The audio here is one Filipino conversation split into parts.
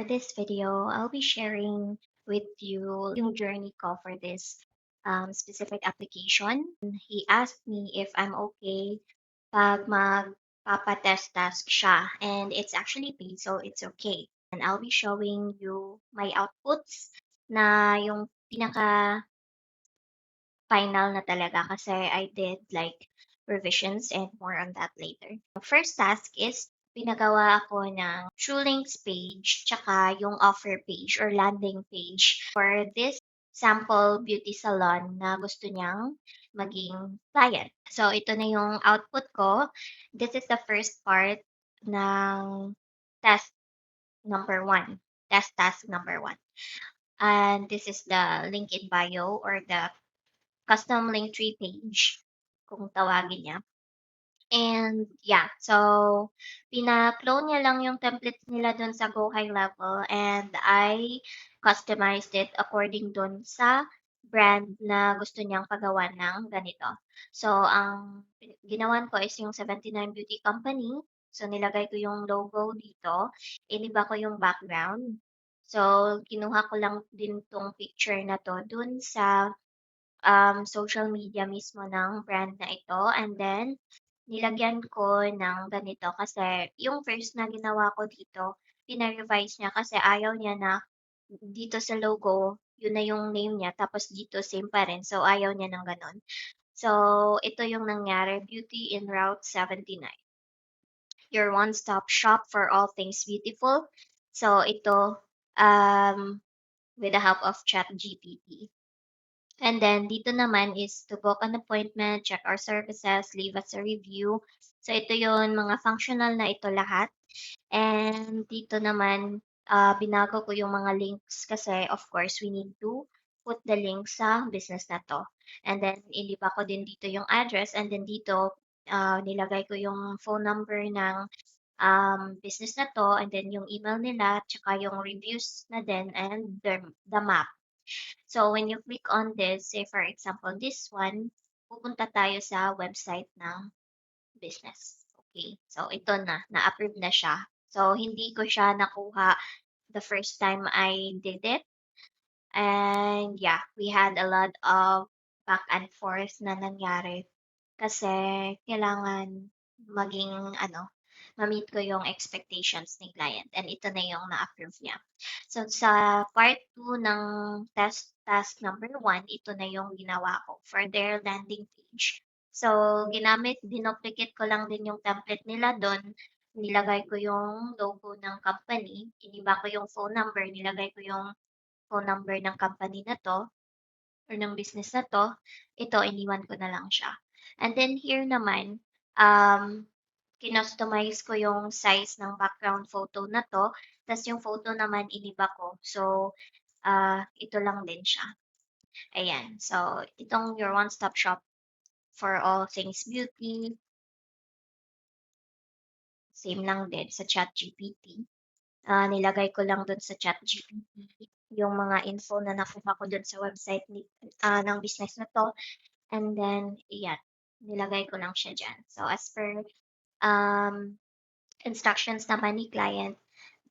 For this video, I'll be sharing with you yung journey ko for this specific application. He asked me if I'm okay pag magpapa-test task siya, and it's actually paid, so it's okay. And I'll be showing you my outputs na yung pinaka final na talaga kasi I did like revisions and more on that later. The first task is pinagawa ako ng True Links page tsaka yung offer page or landing page for this sample beauty salon na gusto niyang maging client. So ito na yung output ko. This is the first part ng test number one. Test task number one. And this is the link in bio or the custom link tree page kung tawagin niya. And yeah, so pina-clone niya lang yung templates nila dun sa Go High Level and I customized it according dun sa brand na gusto niyang pagawa ng ganito. So, ang ginawan ko is yung 79 Beauty Company. So, nilagay ko yung logo dito. Iniba ko yung background. So, kinuha ko lang din tong picture na to dun sa social media mismo ng brand na ito. And then, nilagyan ko ng ganito kasi yung first na ginawa ko dito, pina-revise niya kasi ayaw niya na dito sa logo, yun na yung name niya, tapos dito same pa rin. So, ayaw niya ng ganon. So, ito yung nangyari, Beauty in Route 79. Your one-stop shop for all things beautiful. So, ito, with the help of ChatGPT. And then dito naman is to book an appointment, check our services, leave us a review. So ito yon mga functional na ito lahat. And dito naman, binago ko yung mga links kasi of course we need to put the link sa business na to. And then iniba ko din dito yung address and then dito nilagay ko yung phone number ng business na to and then yung email nila tsaka yung reviews na din and the map. So when you click on this, say for example, this one, pupunta tayo sa website ng business. Okay. So ito na, na-approve na siya. So hindi ko siya nakuha the first time I did it. And yeah, we had a lot of back and forth na nangyari kasi kailangan maging ma-meet ko yung expectations ng client and ito na yung na-approve niya. So sa part 2 ng task number 1, ito na yung ginawa ko for their landing page. So dinuplicate ko lang din yung template nila doon. Nilagay ko yung logo ng company, iniba ko yung phone number, nilagay ko yung phone number ng company na 'to or ng business na 'to, ito iniwan ko na lang siya. And then here naman, kinustomize ko yung size ng background photo na 'to, ta's yung photo naman iniba ko. So, ito lang din siya, ayan. So, itong your one-stop shop for all things beauty, same lang din sa ChatGPT. Nilagay ko lang dun sa ChatGPT yung mga info na nakuha ko dun sa website ng business na 'to. And then, iyan, nilagay ko lang siya diyan. So, as per um, instructions naman ni client,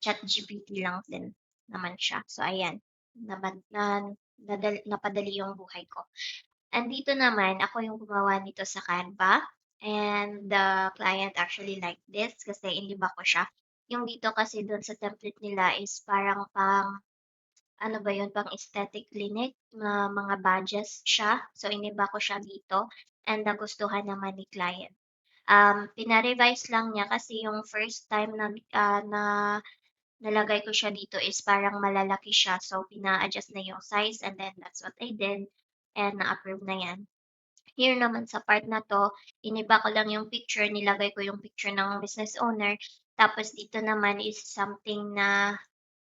ChatGPT lang din naman siya. So, ayan, napadali yung buhay ko. And dito naman, ako yung gumawa nito sa Canva. And the client actually liked this kasi iniba ko siya. Yung dito kasi doon sa template nila is parang ano ba yun, pang aesthetic clinic na mga badges siya. So, iniba ko siya dito and nagustuhan naman ni client. Pina-revise lang niya kasi yung first time na nalagay ko siya dito is parang malalaki siya. So, pina-adjust na yung size and then that's what I did and na-approve na yan. Here naman sa part na 'to, iniba ko lang yung picture, nilagay ko yung picture ng business owner. Tapos dito naman is something na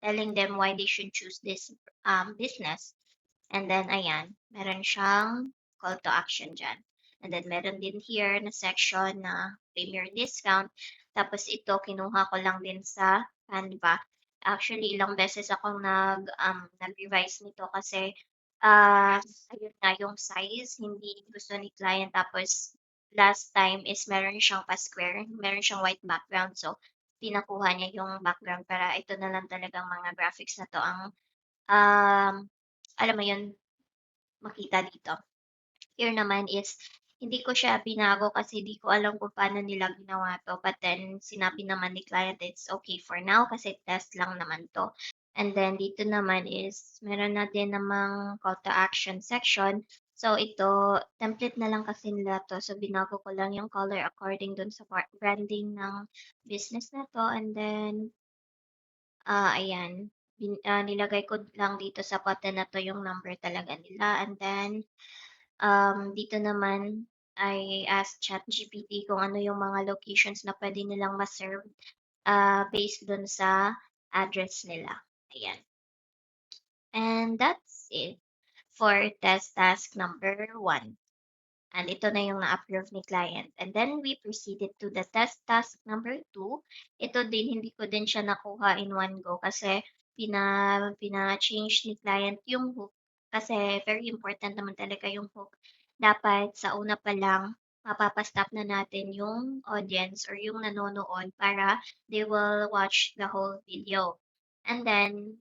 telling them why they should choose this business. And then, ayan, meron siyang call to action dyan. And then, meron din here na section na premier discount. Tapos ito, kinuha ko lang din sa Canva. Actually, ilang beses akong nag-revise nito kasi ayun nga, yung size, hindi gusto ni client. Tapos, last time is meron siyang pa-square, meron siyang white background. So, pinakuha niya yung background para ito na lang talagang mga graphics na 'to ang, um, alam mo yun, makita dito. Here naman is hindi ko siya binago kasi di ko alam kung paano nila ginawa 'to, but then sinabi naman ni client it's okay for now kasi test lang naman 'to. And then dito naman is meron na din namang call to action section. So ito, template na lang kasi nila 'to, so binago ko lang yung color according dun sa branding ng business na 'to and then, ayan, nilagay ko lang dito sa button na 'to yung number talaga nila and then dito naman I asked ChatGPT kung ano yung mga locations na pwede nilang ma-serve, based dun sa address nila, ayan. And that's it for test task number 1. And ito na yung na-approve ni client. And then we proceeded to the test task number 2. Ito din, hindi ko din siya nakuha in one go kasi pina-change ni client yung hook. Kasi very important naman talaga yung hook. Dapat sa una pa lang, mapapastop na natin yung audience or yung nanonood para they will watch the whole video. And then,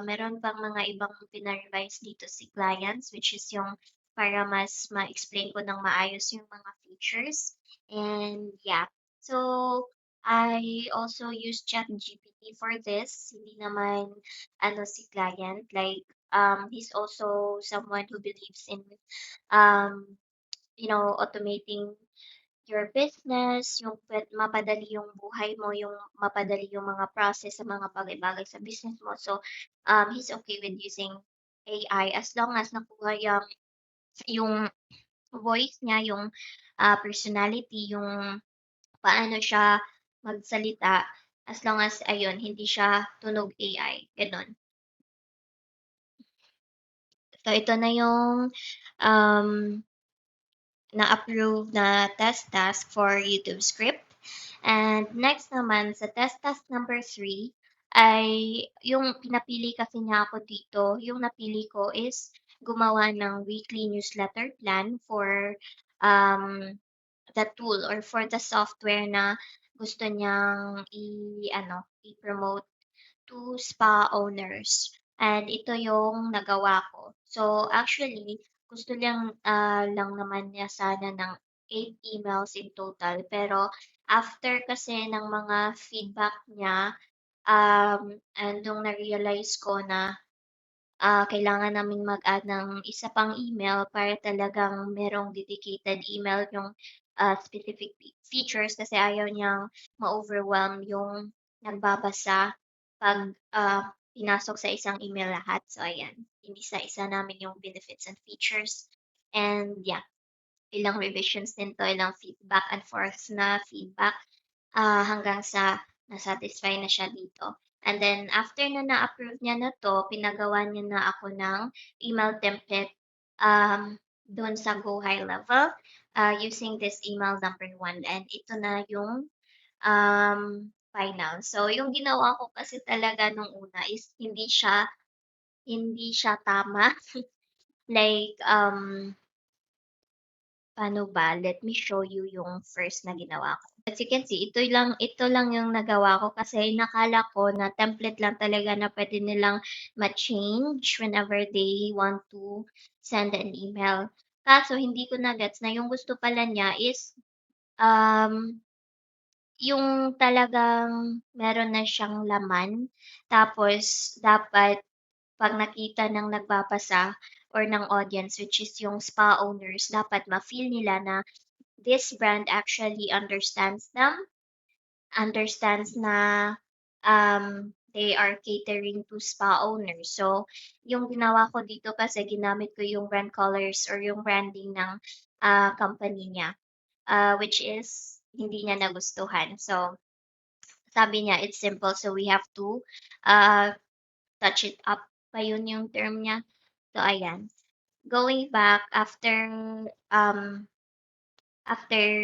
meron pang mga ibang pina-revise dito si clients, which is yung para mas ma-explain ko ng maayos yung mga features. And yeah, so I also use ChatGPT for this. Hindi naman ano si client, like he's also someone who believes in um automating your business, yung mapadali yung buhay mo, yung mapadali yung mga process sa mga bagay-bagay sa business mo. So, he's okay with using AI as long as nakuha yung voice niya, yung personality, yung paano siya magsalita, as long as ayun, hindi siya tunog AI, gano'n. So, ito na yung um, na-approve na test task for YouTube script. And next naman sa test task number 3 ay yung pinapili kasi niya ako dito, yung napili ko is gumawa ng weekly newsletter plan for um, the tool or for the software na gusto niyang i-promote to spa owners. And ito yung nagawa ko. So actually, gusto lang naman niya sana ng 8 emails in total. Pero after kasi ng mga feedback niya, and nung na-realize ko na kailangan naming mag-add ng isa pang email para talagang merong dedicated email yung specific features kasi ayaw niyang ma-overwhelm yung nagbabasa pag pinasok sa isang email lahat. So, ayan. Hindi sa isa namin yung benefits and features. And yeah, ilang revisions din to, ilang feedback and forth na feedback hanggang sa na-satisfy na siya dito. And then after na na-approve niya na 'to, pinagawa niya na ako ng email template, um, do'n sa Go High Level, using this email number 1 and ito na yung, final. So yung ginawa ko kasi talaga nung una is hindi siya tama, like, paano ba? Let me show you yung first na ginawa ko. As you can see, ito lang yung nagawa ko kasi nakala ko na template lang talaga na pwede nilang ma-change whenever they want to send an email. Kaso hindi ko na-gets na yung gusto pala niya is um, yung talagang meron na siyang laman. Tapos dapat 'pag nakita ng nagbabasa or ng audience, which is yung spa owners, dapat ma-feel nila na this brand actually understands na they are catering to spa owners. So, yung ginawa ko dito kasi ginamit ko yung brand colors or yung branding ng company niya, which is hindi niya nagustuhan. So, sabi niya it's simple so we have to uh, touch it up pa yun yung term niya. So, ayan. Going back after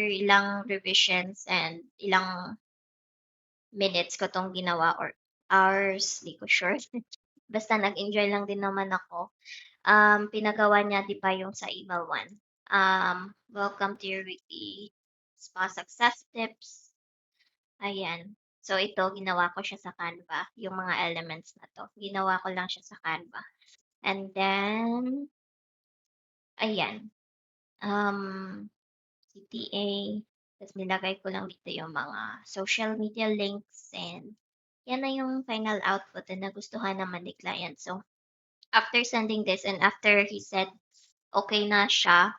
ilang revisions and ilang minutes ko 'tong ginawa or hours, di ko sure. Basta nag-enjoy lang din naman ako. Pinagawa niya 'di ba yung sa email 1. Welcome to your weekly spa success tips. Ayan. So ito, ginawa ko siya sa Canva, yung mga elements na 'to, ginawa ko lang siya sa Canva. And then, ayan, CTA, ta's nilagay ko lang dito yung mga social media links and yan na yung final output na nagustuhan naman ni client. So, after sending this and after he said okay na siya,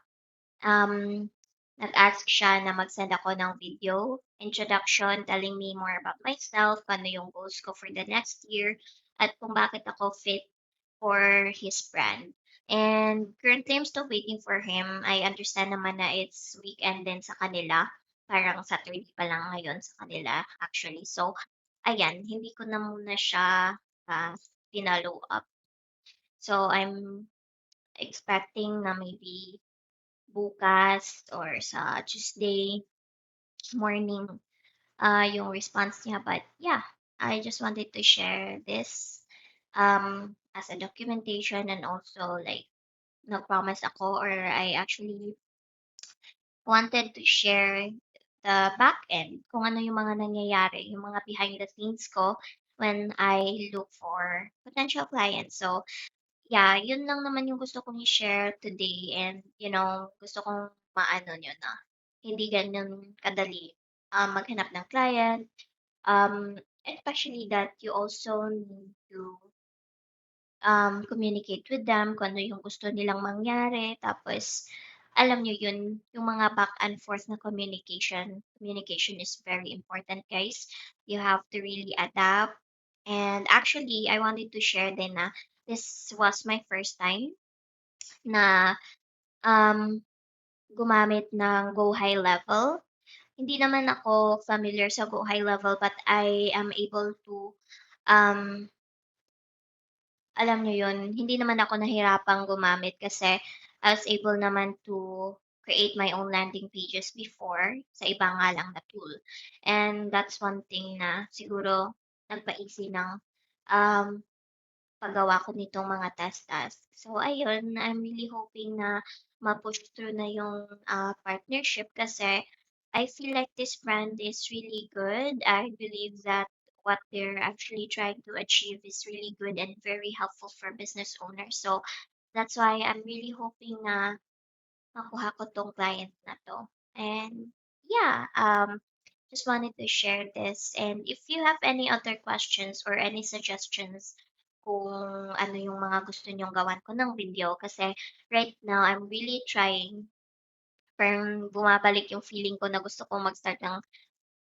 um, nag-ask siya na mag-send ako ng video introduction telling me more about myself, ano yung goals ko for the next year, at kung bakit ako fit for his brand. And currently, I'm still waiting for him. I understand naman na it's weekend din sa kanila. Parang Saturday pa lang ngayon sa kanila, actually. So, ayan, hindi ko na muna siya pinalo up. So, I'm expecting na maybe bukas or sa Tuesday morning yung response niya. But yeah, I just wanted to share this as a documentation and also like nag-promise ako or I actually wanted to share the back end, kung ano yung mga nangyayari, yung mga behind the scenes ko when I look for potential clients. So, yeah, yun lang naman yung gusto kong i-share today and, gusto kong maano nyo na hindi ganun kadali maghanap ng client. Especially that you also need to communicate with them kung ano yung gusto nilang mangyari. Tapos, alam nyo yun, yung mga back and forth na communication. Communication is very important, guys. You have to really adapt. And actually, I wanted to share din na this was my first time na um, gumamit ng Go High Level. Hindi naman ako familiar sa Go High Level, but I am able to um, alam niyo yun, hindi naman ako nahirapang gumamit kasi I was able naman to create my own landing pages before sa iba nga lang na tool. And that's one thing na siguro nagpa-easy ng um, paggawa ko nitong mga test. So ayun, I'm really hoping na ma-push through na yung partnership kasi I feel like this brand is really good. I believe that what they're actually trying to achieve is really good and very helpful for business owners. So that's why I'm really hoping na makuha ko tong client na to. And yeah, just wanted to share this. And if you have any other questions or any suggestions kung ano yung mga gusto nyong gawan ko ng video, kasi right now I'm really trying, parang bumabalik yung feeling ko na gusto kong mag-start ng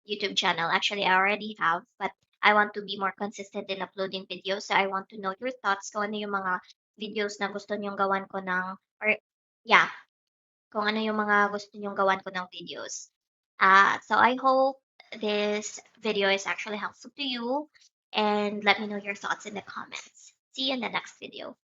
YouTube channel. Actually, I already have, but I want to be more consistent in uploading videos. So I want to know your thoughts kung ano yung mga videos na gusto nyong gawan ko ng, or yeah, kung ano yung mga gusto niyong gawan ko ng videos. So I hope this video is actually helpful to you and let me know your thoughts in the comments. See you in the next video.